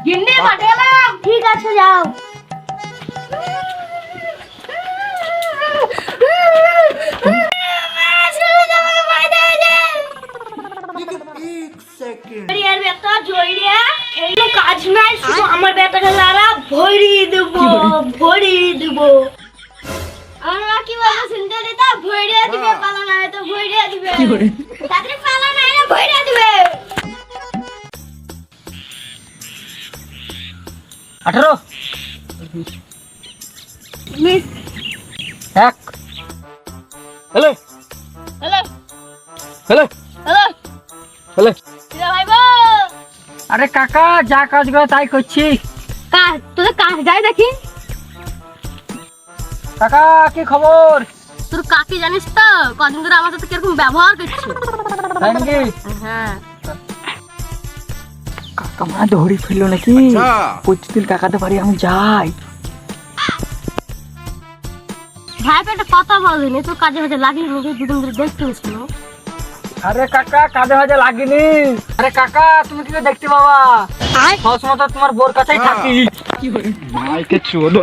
গিন্নি মাঠে গেলাম। ঠিক আছে যাও। কাজ নাই, শুধু আমার বেটাকে লারা ভরিয়ে দেবো, ভরিয়ে দেবো। আমরা কি বলবো শুনতে দিতা, ভইরিয়া দিবে, পালা নাই তো ভইরিয়া দিবে। তাড়াতাড়ি পালা নাই না ভইরিয়া দিবে। 18 miss 1 hello hello hello hello hello. কিরা ভাইবো? আরে কাকা যা কাজ করে তাই করছি। কাজ তোদের কাজ যাই দেখি। কাকা কি খবর? তোর কাকি জানিস তো কদিন ধরে আমার সাথে কিরকম ব্যবহার করছে। তাই নাকি? হ্যাঁ কাকা মা ধরি ফেললো নাকি? প্রতিদিন কাকাতে বাড়ি আমি যাই। ভাই একটা কথা বলিনি, তোর কাজে হচ্ছে লাগিয়ে মুখে দুদিন ধরে দেখতে ছিল। আরে কাকা কাঁধে ভাজে লাগিনি। আরে কাকা তুমি কি করে দেখতে পাবা? সবসময় তো তোমার বোর কাছেই থাকি। কি করে মাইকে চলো।